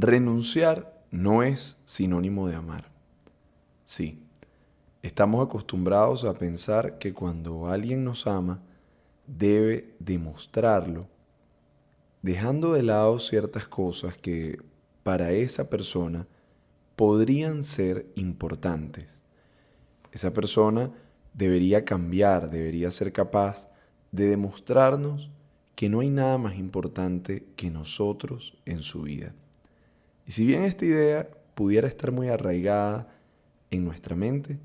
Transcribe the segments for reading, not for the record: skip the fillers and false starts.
Renunciar no es sinónimo de amar. Sí, estamos acostumbrados a pensar que cuando alguien nos ama, debe demostrarlo, dejando de lado ciertas cosas que para esa persona podrían ser importantes. Esa persona debería cambiar, debería ser capaz de demostrarnos que no hay nada más importante que nosotros en su vida. Y si bien esta idea pudiera estar muy arraigada en nuestra mente,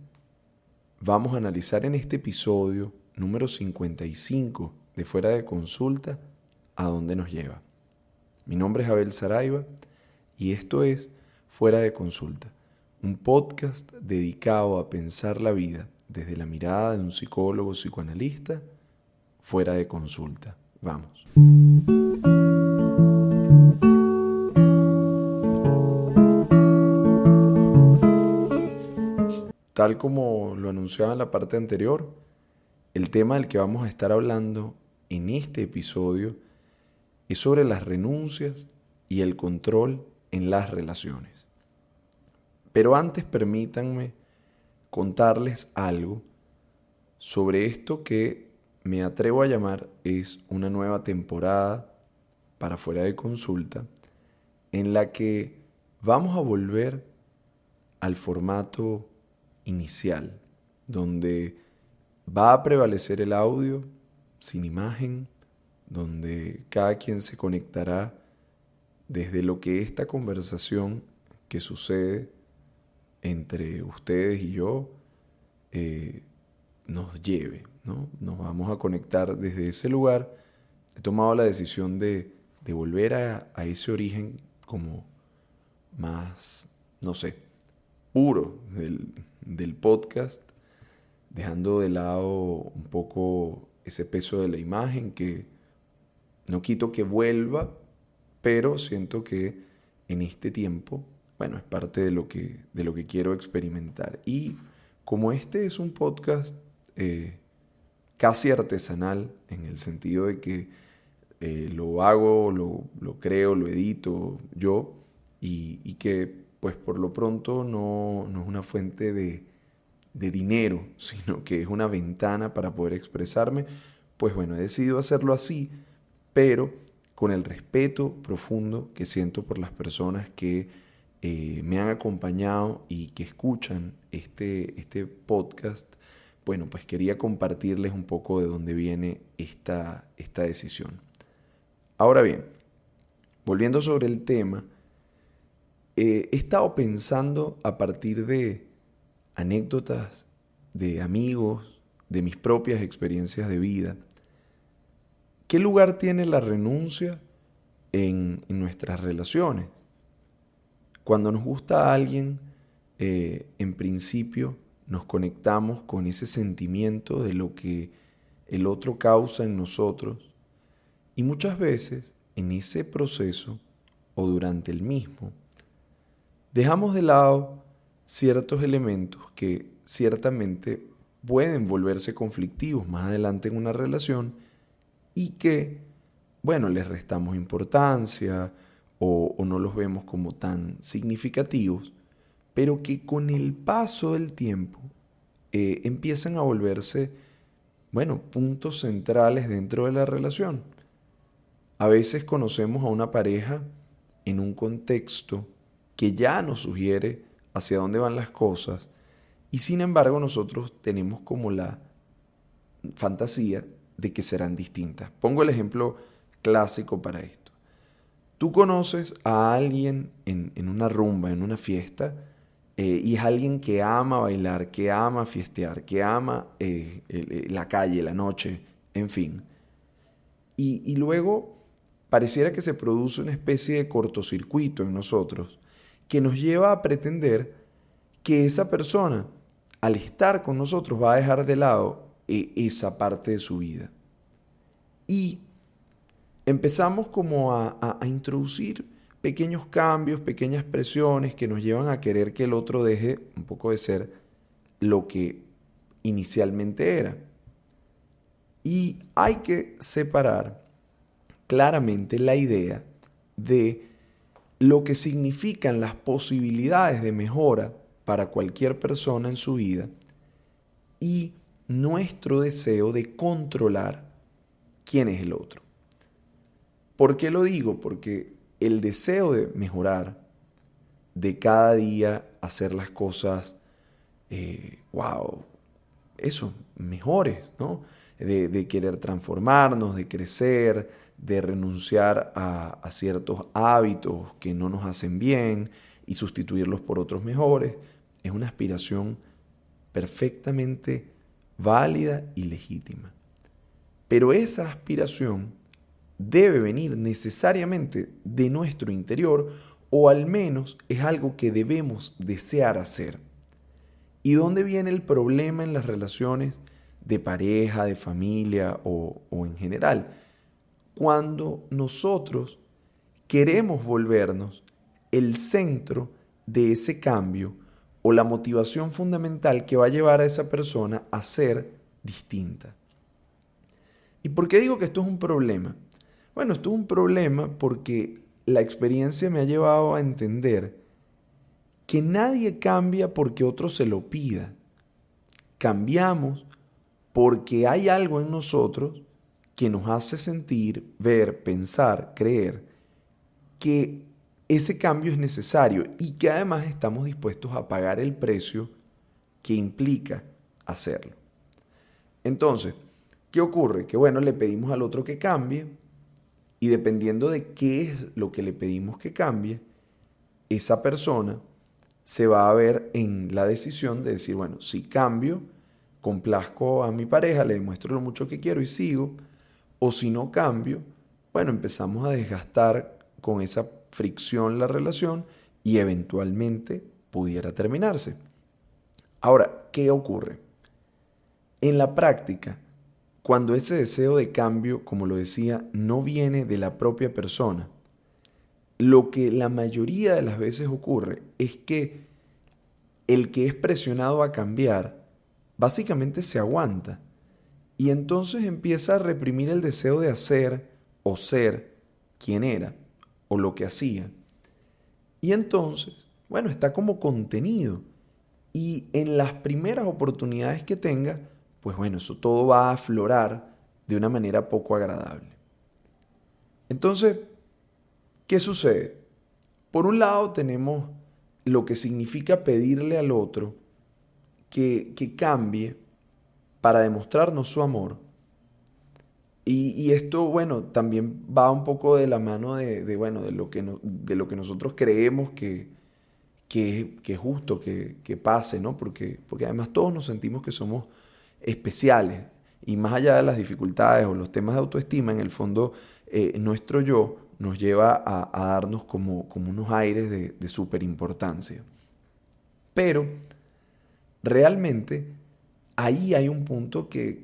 vamos a analizar en este episodio número 55 de Fuera de Consulta a dónde nos lleva. Mi nombre es Abel Saraiva y esto es Fuera de Consulta, un podcast dedicado a pensar la vida desde la mirada de un psicólogo psicoanalista fuera de consulta. Vamos. Tal como lo anunciaba en la parte anterior, el tema del que vamos a estar hablando en este episodio es sobre las renuncias y el control en las relaciones. Pero antes permítanme contarles algo sobre esto que me atrevo a llamar es una nueva temporada para Fuera de Consulta, en la que vamos a volver al formato inicial, donde va a prevalecer el audio sin imagen, donde cada quien se conectará desde lo que esta conversación que sucede entre ustedes y yo nos lleve, ¿no? Nos vamos a conectar desde ese lugar. He tomado la decisión de volver a ese origen como más, no sé, puro del podcast, dejando de lado un poco ese peso de la imagen que no quito que vuelva, pero siento que en este tiempo, bueno, es parte de lo que quiero experimentar. Y como este es un podcast casi artesanal, en el sentido de que lo hago, lo creo, lo edito yo, y que pues por lo pronto no es una fuente de dinero, sino que es una ventana para poder expresarme, pues bueno, he decidido hacerlo así, pero con el respeto profundo que siento por las personas que me han acompañado y que escuchan este podcast. Bueno, pues quería compartirles un poco de dónde viene esta decisión. Ahora bien, volviendo sobre el tema, he estado pensando a partir de anécdotas de amigos, de mis propias experiencias de vida. ¿Qué lugar tiene la renuncia en nuestras relaciones? Cuando nos gusta a alguien, en principio nos conectamos con ese sentimiento de lo que el otro causa en nosotros y muchas veces en ese proceso o durante el mismo dejamos de lado ciertos elementos que ciertamente pueden volverse conflictivos más adelante en una relación y que, bueno, les restamos importancia o no los vemos como tan significativos, pero que con el paso del tiempo empiezan a volverse, bueno, puntos centrales dentro de la relación. A veces conocemos a una pareja en un contexto que ya nos sugiere hacia dónde van las cosas y sin embargo nosotros tenemos como la fantasía de que serán distintas. Pongo el ejemplo clásico para esto. Tú conoces a alguien en una rumba, en una fiesta, y es alguien que ama bailar, que ama fiestear, que ama la calle, la noche, en fin. Y luego pareciera que se produce una especie de cortocircuito en nosotros que nos lleva a pretender que esa persona, al estar con nosotros, va a dejar de lado esa parte de su vida. Y empezamos como a introducir pequeños cambios, pequeñas presiones que nos llevan a querer que el otro deje un poco de ser lo que inicialmente era. Y hay que separar claramente la idea de lo que significan las posibilidades de mejora para cualquier persona en su vida y nuestro deseo de controlar quién es el otro. ¿Por qué lo digo? Porque el deseo de mejorar, de cada día hacer las cosas, eso, mejores, ¿no? De querer transformarnos, de crecer, de renunciar a ciertos hábitos que no nos hacen bien y sustituirlos por otros mejores, es una aspiración perfectamente válida y legítima. Pero esa aspiración debe venir necesariamente de nuestro interior, o al menos es algo que debemos desear hacer. ¿Y dónde viene el problema en las relaciones de pareja, de familia o en general? Cuando nosotros queremos volvernos el centro de ese cambio o la motivación fundamental que va a llevar a esa persona a ser distinta. ¿Y por qué digo que esto es un problema? Bueno, esto es un problema porque la experiencia me ha llevado a entender que nadie cambia porque otro se lo pida. Cambiamos porque hay algo en nosotros que nos hace sentir, ver, pensar, creer que ese cambio es necesario y que además estamos dispuestos a pagar el precio que implica hacerlo. Entonces, ¿qué ocurre? Que bueno, le pedimos al otro que cambie y dependiendo de qué es lo que le pedimos que cambie, esa persona se va a ver en la decisión de decir, bueno, si cambio, complazco a mi pareja, le demuestro lo mucho que quiero y sigo, o si no cambio, bueno, empezamos a desgastar con esa fricción la relación y eventualmente pudiera terminarse. Ahora, ¿qué ocurre? En la práctica, cuando ese deseo de cambio, como lo decía, no viene de la propia persona, lo que la mayoría de las veces ocurre es que el que es presionado a cambiar básicamente se aguanta y entonces empieza a reprimir el deseo de hacer o ser quien era o lo que hacía. Y entonces, bueno, está como contenido y en las primeras oportunidades que tenga, pues bueno, eso todo va a aflorar de una manera poco agradable. Entonces, ¿qué sucede? Por un lado tenemos lo que significa pedirle al otro que cambie para demostrarnos su amor. Y esto, bueno, también va un poco de la mano de lo que nosotros creemos que es justo que pase, ¿no? Porque además todos nos sentimos que somos especiales y más allá de las dificultades o los temas de autoestima, en el fondo nuestro yo nos lleva a darnos como unos aires de superimportancia. Pero realmente ahí hay un punto que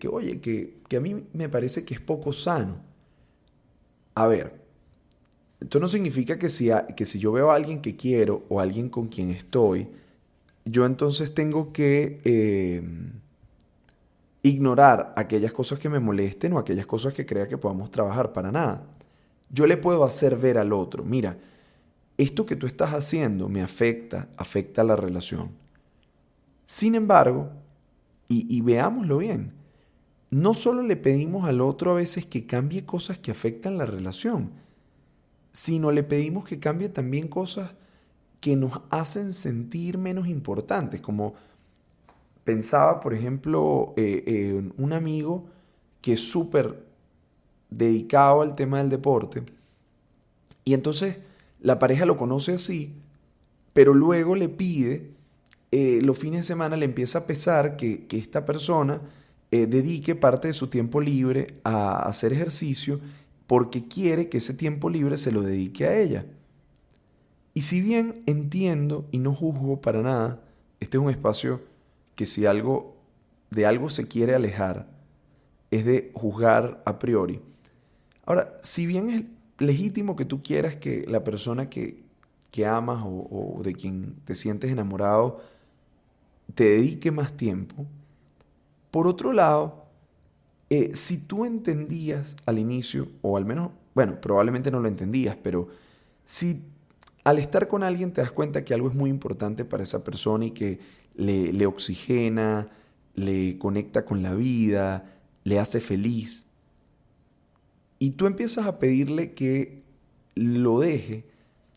a mí me parece que es poco sano. A ver, esto no significa que si yo veo a alguien que quiero o a alguien con quien estoy, yo entonces tengo que ignorar aquellas cosas que me molesten o aquellas cosas que crea que podamos trabajar, para nada. Yo le puedo hacer ver al otro, mira, esto que tú estás haciendo me afecta la relación. Sin embargo, y veámoslo bien, no solo le pedimos al otro a veces que cambie cosas que afectan la relación, sino le pedimos que cambie también cosas que nos hacen sentir menos importantes, como pensaba, por ejemplo, en un amigo que es súper dedicado al tema del deporte, y entonces la pareja lo conoce así, pero luego le pide, los fines de semana le empieza a pesar que esta persona dedique parte de su tiempo libre a hacer ejercicio porque quiere que ese tiempo libre se lo dedique a ella. Y si bien entiendo y no juzgo para nada, este es un espacio que si de algo se quiere alejar, es de juzgar a priori. Ahora, si bien es legítimo que tú quieras que la persona que amas o de quien te sientes enamorado te dedique más tiempo, por otro lado, si tú entendías al inicio, o al menos, bueno, probablemente no lo entendías, pero si al estar con alguien te das cuenta que algo es muy importante para esa persona y que le oxigena, le conecta con la vida, le hace feliz. Y tú empiezas a pedirle que lo deje.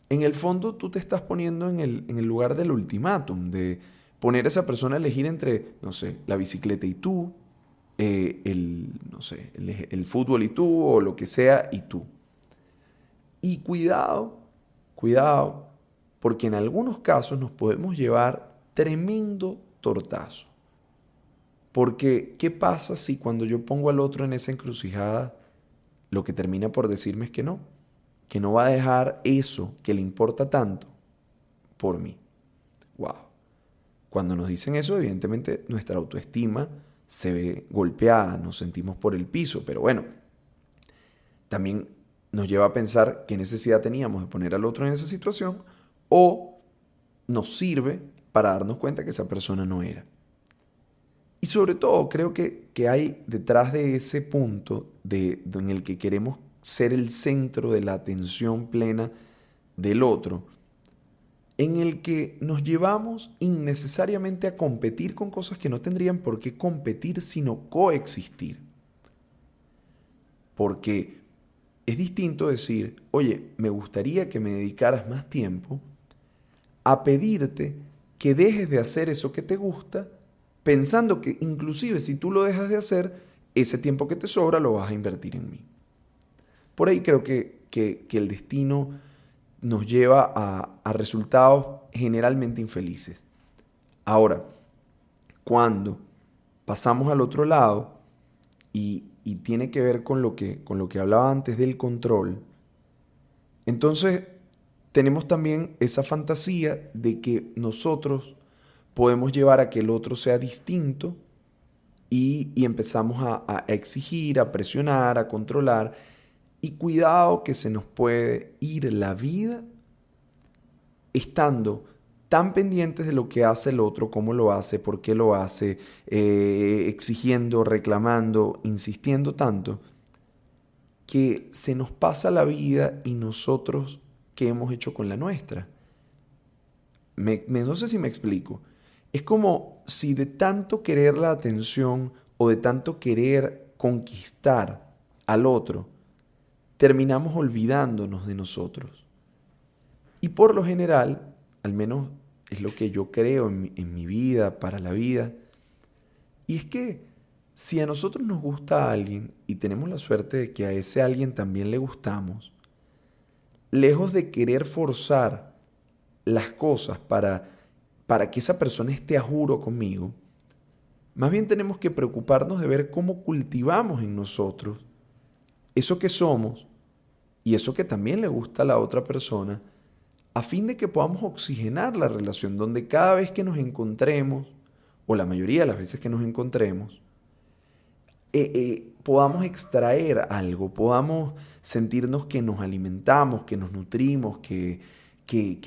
En el fondo tú te estás poniendo en el lugar del ultimátum, de poner a esa persona a elegir entre, no sé, la bicicleta y tú, no sé, el fútbol y tú, o lo que sea y tú. Y cuidado, cuidado, porque en algunos casos nos podemos llevar tremendo tortazo. Porque, ¿qué pasa si cuando yo pongo al otro en esa encrucijada, lo que termina por decirme es que no va a dejar eso que le importa tanto por mí? Wow. Cuando nos dicen eso, evidentemente nuestra autoestima se ve golpeada, nos sentimos por el piso, pero bueno, también nos lleva a pensar qué necesidad teníamos de poner al otro en esa situación, o nos sirve para darnos cuenta que esa persona no era. Y sobre todo creo que hay detrás de ese punto en el que queremos ser el centro de la atención plena del otro, en el que nos llevamos innecesariamente a competir con cosas que no tendrían por qué competir, sino coexistir. Porque es distinto decir, oye, me gustaría que me dedicaras más tiempo, a pedirte que dejes de hacer eso que te gusta, pensando que inclusive si tú lo dejas de hacer, ese tiempo que te sobra lo vas a invertir en mí. Por ahí creo que el destino nos lleva a resultados generalmente infelices. Ahora, cuando pasamos al otro lado y tiene que ver con lo que hablaba antes del control, entonces tenemos también esa fantasía de que nosotros podemos llevar a que el otro sea distinto y empezamos a exigir, a presionar, a controlar. Y cuidado que se nos puede ir la vida estando tan pendientes de lo que hace el otro, cómo lo hace, por qué lo hace, exigiendo, reclamando, insistiendo tanto, que se nos pasa la vida y nosotros, ¿qué hemos hecho con la nuestra? No sé si me explico. Es como si de tanto querer la atención o de tanto querer conquistar al otro, terminamos olvidándonos de nosotros. Y por lo general, al menos es lo que yo creo en mi vida, para la vida, y es que si a nosotros nos gusta alguien y tenemos la suerte de que a ese alguien también le gustamos, lejos de querer forzar las cosas para que esa persona esté a juro conmigo, más bien tenemos que preocuparnos de ver cómo cultivamos en nosotros eso que somos y eso que también le gusta a la otra persona, a fin de que podamos oxigenar la relación, donde cada vez que nos encontremos, o la mayoría de las veces que nos encontremos, podamos extraer algo, podamos sentirnos que nos alimentamos, que nos nutrimos,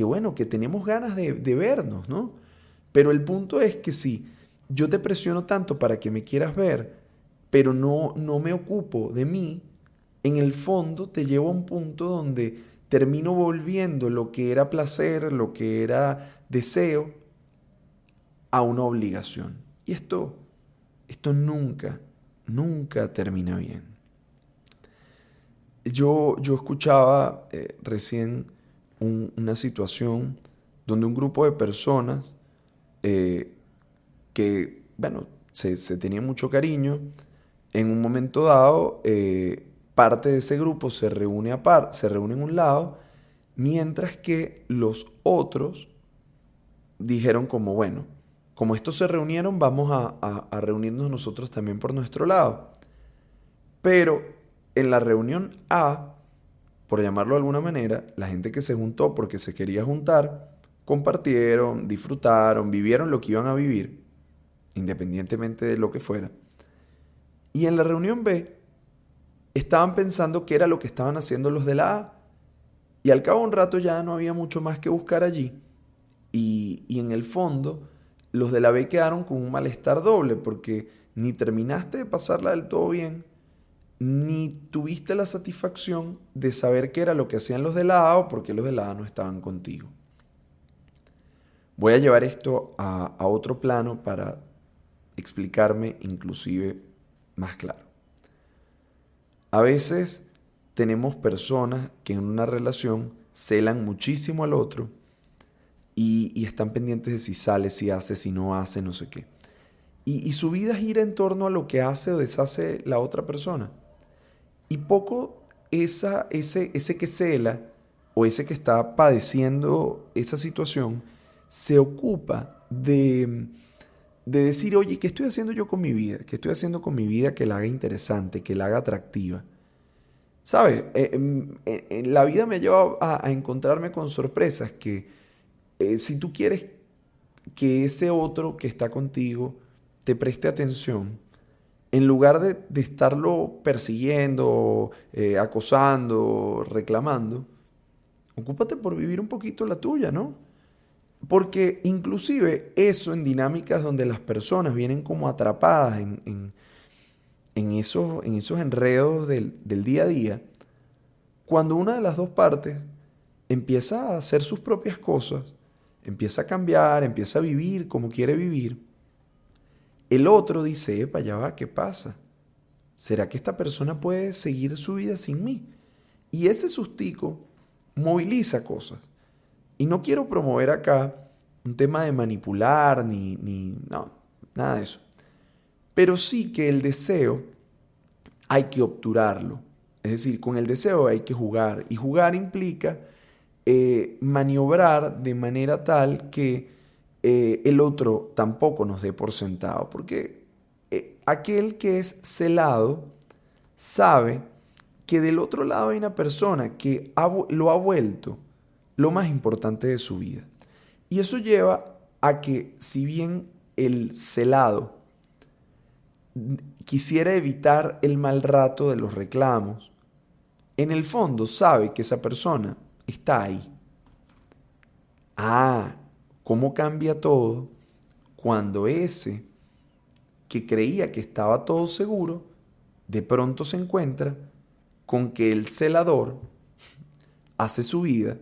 bueno, que tenemos ganas de vernos, ¿no? Pero el punto es que si yo te presiono tanto para que me quieras ver, pero no me ocupo de mí, en el fondo te llevo a un punto donde termino volviendo lo que era placer, lo que era deseo, a una obligación. Y esto nunca termina bien. Yo escuchaba recién una situación donde un grupo de personas que, bueno, se tenía mucho cariño, en un momento dado, parte de ese grupo se reúne en un lado, mientras que los otros dijeron como, bueno, como estos se reunieron, vamos a reunirnos nosotros también por nuestro lado. Pero en la reunión A, por llamarlo de alguna manera, la gente que se juntó porque se quería juntar, compartieron, disfrutaron, vivieron lo que iban a vivir, independientemente de lo que fuera. Y en la reunión B, estaban pensando qué era lo que estaban haciendo los de la A. Y al cabo de un rato ya no había mucho más que buscar allí. Y en el fondo, los de la B quedaron con un malestar doble porque ni terminaste de pasarla del todo bien, ni tuviste la satisfacción de saber qué era lo que hacían los de la A o por qué los de la A no estaban contigo. Voy a llevar esto a otro plano para explicarme inclusive más claro. A veces tenemos personas que en una relación celan muchísimo al otro y están pendientes de si sale, si hace, si no hace, no sé qué. Y su vida gira en torno a lo que hace o deshace la otra persona. Y poco ese que cela o ese que está padeciendo esa situación se ocupa de decir, oye, ¿qué estoy haciendo yo con mi vida? ¿Qué estoy haciendo con mi vida que la haga interesante, que la haga atractiva? ¿Sabes? La vida me ha llevado a encontrarme con sorpresas que si tú quieres que ese otro que está contigo te preste atención, en lugar de estarlo persiguiendo, acosando, reclamando, ocúpate por vivir un poquito la tuya, ¿no? Porque inclusive eso en dinámicas donde las personas vienen como atrapadas en esos enredos del día a día, cuando una de las dos partes empieza a hacer sus propias cosas, empieza a cambiar, empieza a vivir como quiere vivir, el otro dice, epa, ya va, ¿qué pasa? ¿Será que esta persona puede seguir su vida sin mí? Y ese sustico moviliza cosas. Y no quiero promover acá un tema de manipular, no, nada de eso. Pero sí que el deseo hay que obturarlo. Es decir, con el deseo hay que jugar. Y jugar implica maniobrar de manera tal que el otro tampoco nos dé por sentado. Porque aquel que es celado sabe que del otro lado hay una persona que lo ha vuelto lo más importante de su vida. Y eso lleva a que si bien el celado quisiera evitar el mal rato de los reclamos, en el fondo sabe que esa persona está ahí. Ah, ¿cómo cambia todo cuando ese que creía que estaba todo seguro, de pronto se encuentra con que el celador hace su vida,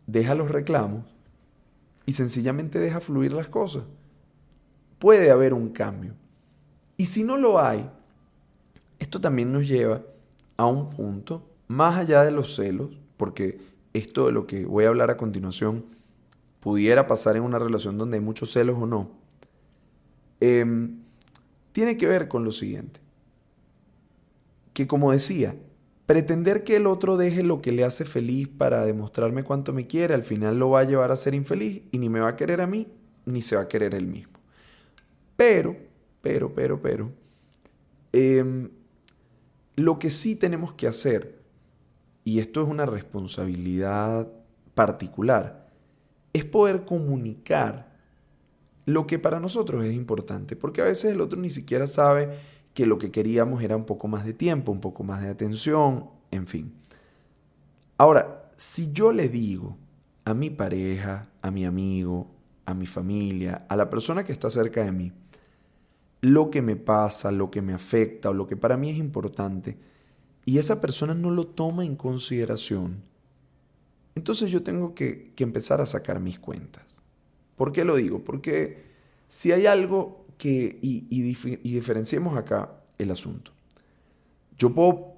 deja los reclamos y sencillamente deja fluir las cosas? Puede haber un cambio. Y si no lo hay, esto también nos lleva a un punto más allá de los celos, porque esto de lo que voy a hablar a continuación pudiera pasar en una relación donde hay muchos celos o no. Tiene que ver con lo siguiente, que como decía, pretender que el otro deje lo que le hace feliz para demostrarme cuánto me quiere, al final lo va a llevar a ser infeliz y ni me va a querer a mí, ni se va a querer él mismo. Pero, lo que sí tenemos que hacer, y esto es una responsabilidad particular, es poder comunicar lo que para nosotros es importante, porque a veces el otro ni siquiera sabe que lo que queríamos era un poco más de tiempo, un poco más de atención, en fin. Ahora, si yo le digo a mi pareja, a mi amigo, a mi familia, a la persona que está cerca de mí, lo que me pasa, lo que me afecta o lo que para mí es importante, y esa persona no lo toma en consideración, entonces yo tengo que empezar a sacar mis cuentas. ¿Por qué lo digo? Porque si hay algo y diferenciemos acá el asunto. Yo puedo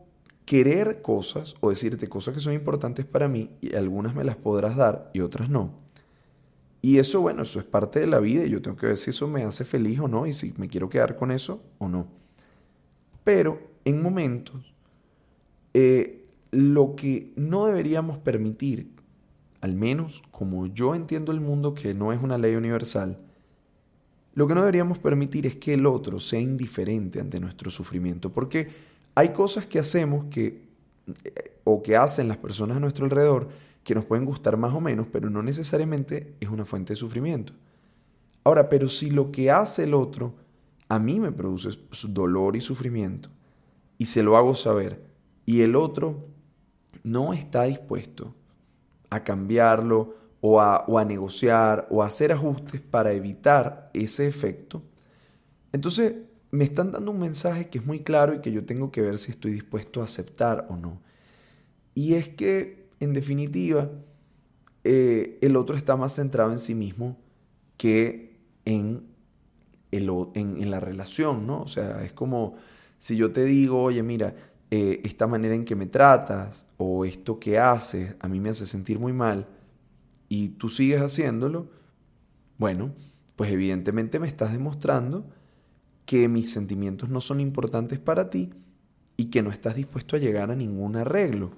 querer cosas o decirte cosas que son importantes para mí y algunas me las podrás dar y otras no. Y eso, bueno, eso es parte de la vida y yo tengo que ver si eso me hace feliz o no y si me quiero quedar con eso o no. Pero en momentos, lo que no deberíamos permitir, al menos como yo entiendo el mundo, que no es una ley universal, lo que no deberíamos permitir es que el otro sea indiferente ante nuestro sufrimiento, porque hay cosas que hacemos o que hacen las personas a nuestro alrededor que nos pueden gustar más o menos, pero no necesariamente es una fuente de sufrimiento. Ahora, pero si lo que hace el otro a mí me produce dolor y sufrimiento, y se lo hago saber, y el otro no está dispuesto a cambiarlo o a negociar o a hacer ajustes para evitar ese efecto, entonces me están dando un mensaje que es muy claro y que yo tengo que ver si estoy dispuesto a aceptar o no. Y es que, en definitiva, el otro está más centrado en sí mismo que en la relación, ¿no? O sea, es como si yo te digo, oye, mira, esta manera en que me tratas o esto que haces a mí me hace sentir muy mal y tú sigues haciéndolo, bueno, pues evidentemente me estás demostrando que mis sentimientos no son importantes para ti y que no estás dispuesto a llegar a ningún arreglo.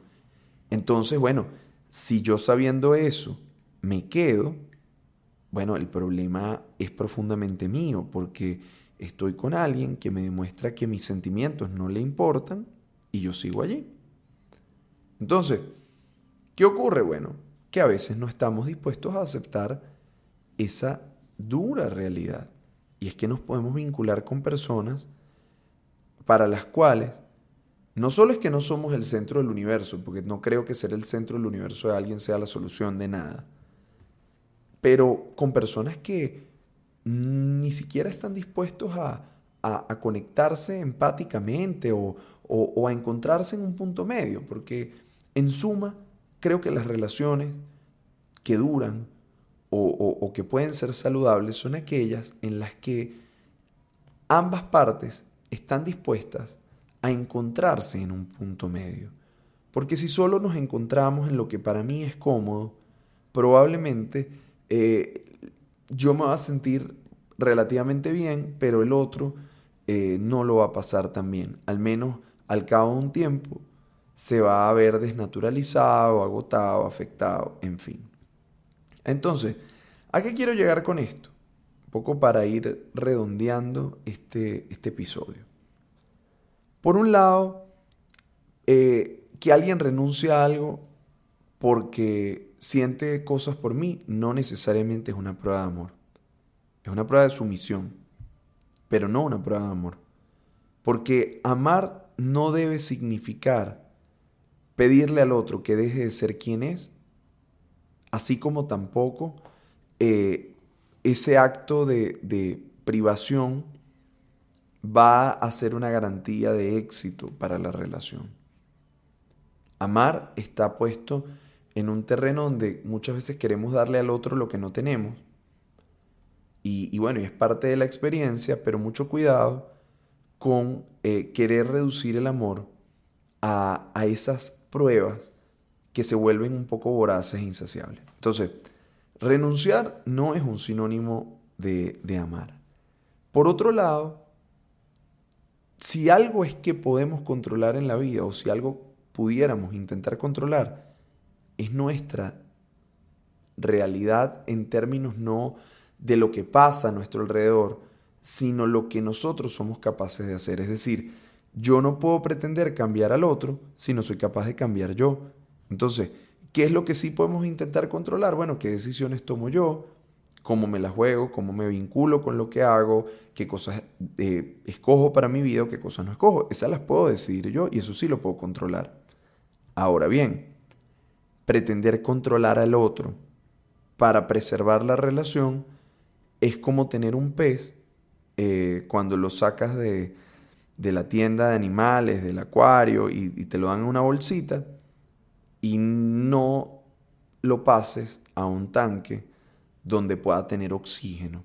Entonces, bueno, si yo sabiendo eso me quedo, bueno, el problema es profundamente mío porque estoy con alguien que me demuestra que mis sentimientos no le importan y yo sigo allí. Entonces, ¿qué ocurre? Bueno, que a veces no estamos dispuestos a aceptar esa dura realidad. Y es que nos podemos vincular con personas para las cuales no solo es que no somos el centro del universo, porque no creo que ser el centro del universo de alguien sea la solución de nada, pero con personas que ni siquiera están dispuestos a conectarse empáticamente o a encontrarse en un punto medio, porque en suma creo que las relaciones que duran o que pueden ser saludables son aquellas en las que ambas partes están dispuestas a encontrarse en un punto medio. Porque si solo nos encontramos en lo que para mí es cómodo, probablemente yo me voy a sentir relativamente bien, pero el otro no lo va a pasar tan bien. Al menos al cabo de un tiempo se va a ver desnaturalizado, agotado, afectado, en fin. Entonces, ¿a qué quiero llegar con esto? Un poco para ir redondeando este episodio. Por un lado, que alguien renuncie a algo porque siente cosas por mí no necesariamente es una prueba de amor. Es una prueba de sumisión, pero no una prueba de amor. Porque amar no debe significar pedirle al otro que deje de ser quien es, así como tampoco ese acto de privación va a ser una garantía de éxito para la relación. Amar está puesto en un terreno donde muchas veces queremos darle al otro lo que no tenemos. Y bueno, y es parte de la experiencia, pero mucho cuidado con querer reducir el amor a esas pruebas que se vuelven un poco voraces e insaciables. Entonces, renunciar no es un sinónimo de amar. Por otro lado, si algo es que podemos controlar en la vida o si algo pudiéramos intentar controlar, es nuestra realidad en términos no de lo que pasa a nuestro alrededor, sino lo que nosotros somos capaces de hacer. Es decir, yo no puedo pretender cambiar al otro si no soy capaz de cambiar yo. Entonces, ¿qué es lo que sí podemos intentar controlar? Bueno, ¿qué decisiones tomo yo? ¿Cómo me las juego? ¿Cómo me vinculo con lo que hago? ¿Qué cosas escojo para mi vida o qué cosas no escojo? Esas las puedo decidir yo y eso sí lo puedo controlar. Ahora bien, pretender controlar al otro para preservar la relación es como tener un pez cuando lo sacas de la tienda de animales, del acuario y te lo dan en una bolsita y no lo pases a un tanque donde pueda tener oxígeno.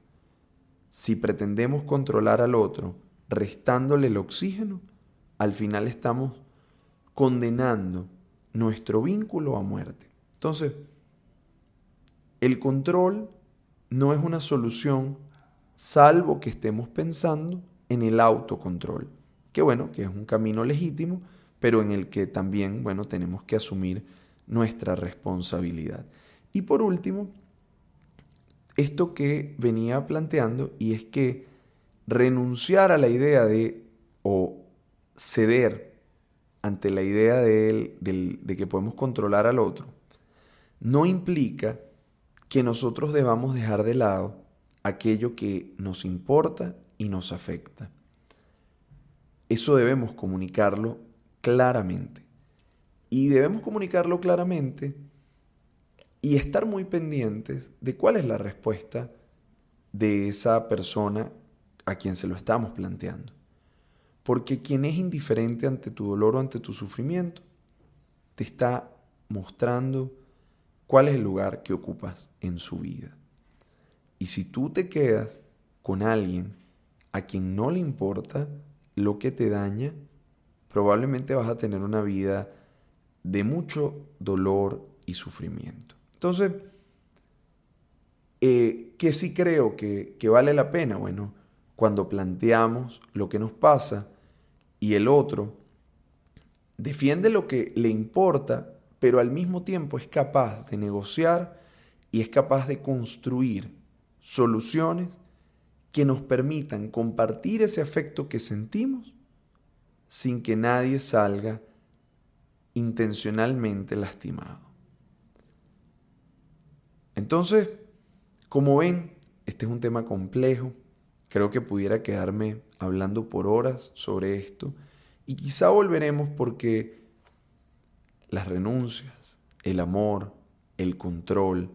Si pretendemos controlar al otro restándole el oxígeno, al final estamos condenando nuestro vínculo a muerte. Entonces, el control no es una solución salvo que estemos pensando en el autocontrol, que bueno, que es un camino legítimo, pero en el que también, bueno, tenemos que asumir nuestra responsabilidad. Y por último, esto que venía planteando, y es que renunciar a la idea de, o ceder ante la idea de que podemos controlar al otro, no implica que nosotros debamos dejar de lado aquello que nos importa y nos afecta. Eso debemos comunicarlo claramente. Y debemos comunicarlo claramente y estar muy pendientes de cuál es la respuesta de esa persona a quien se lo estamos planteando. Porque quien es indiferente ante tu dolor o ante tu sufrimiento, te está mostrando cuál es el lugar que ocupas en su vida. Y si tú te quedas con alguien a quien no le importa lo que te daña, probablemente vas a tener una vida de mucho dolor y sufrimiento. Entonces, ¿qué sí creo que vale la pena? Bueno, cuando planteamos lo que nos pasa y el otro defiende lo que le importa, pero al mismo tiempo es capaz de negociar y es capaz de construir soluciones que nos permitan compartir ese afecto que sentimos sin que nadie salga intencionalmente lastimado. Entonces, como ven, este es un tema complejo. Creo que pudiera quedarme hablando por horas sobre esto y quizá volveremos porque las renuncias, el amor, el control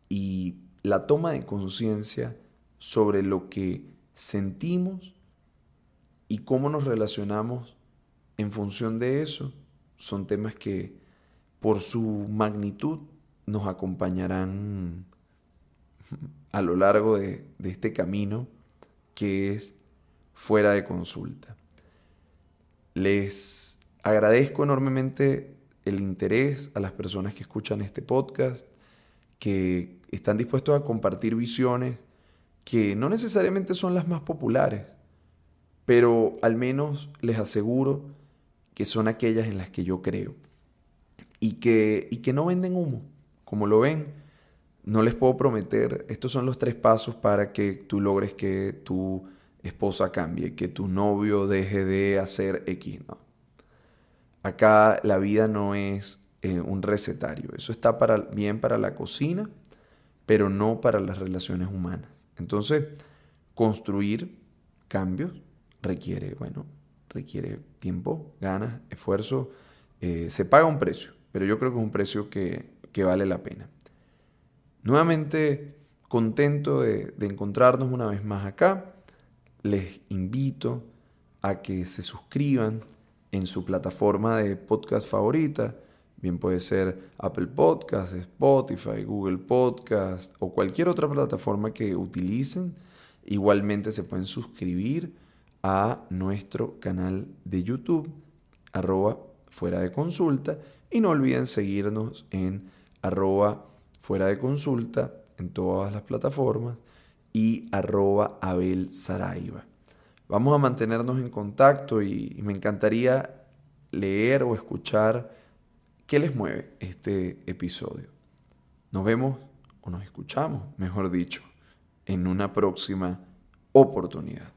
y la toma de conciencia sobre lo que sentimos y cómo nos relacionamos en función de eso son temas que por su magnitud nos acompañarán a lo largo de este camino que es Fuera de Consulta. Les agradezco enormemente el interés a las personas que escuchan este podcast, que están dispuestos a compartir visiones que no necesariamente son las más populares, pero al menos les aseguro que son aquellas en las que yo creo y que no venden humo. Como lo ven, no les puedo prometer, estos son los 3 pasos para que tú logres que tu esposa cambie, que tu novio deje de hacer X, no. Acá la vida no es un recetario, eso está bien para la cocina, pero no para las relaciones humanas. Entonces, construir cambios requiere tiempo, ganas, esfuerzo, se paga un precio, pero yo creo que es un precio que vale la pena. Nuevamente contento de encontrarnos una vez más acá. Les invito a que se suscriban en su plataforma de podcast favorita. Bien puede ser Apple Podcast, Spotify, Google Podcast o cualquier otra plataforma que utilicen. Igualmente se pueden suscribir a nuestro canal de YouTube, @fuera de consulta. Y no olviden seguirnos en @fuera de consulta en todas las plataformas y @Abel Saraiva. Vamos a mantenernos en contacto y me encantaría leer o escuchar qué les mueve este episodio. Nos vemos o nos escuchamos, mejor dicho, en una próxima oportunidad.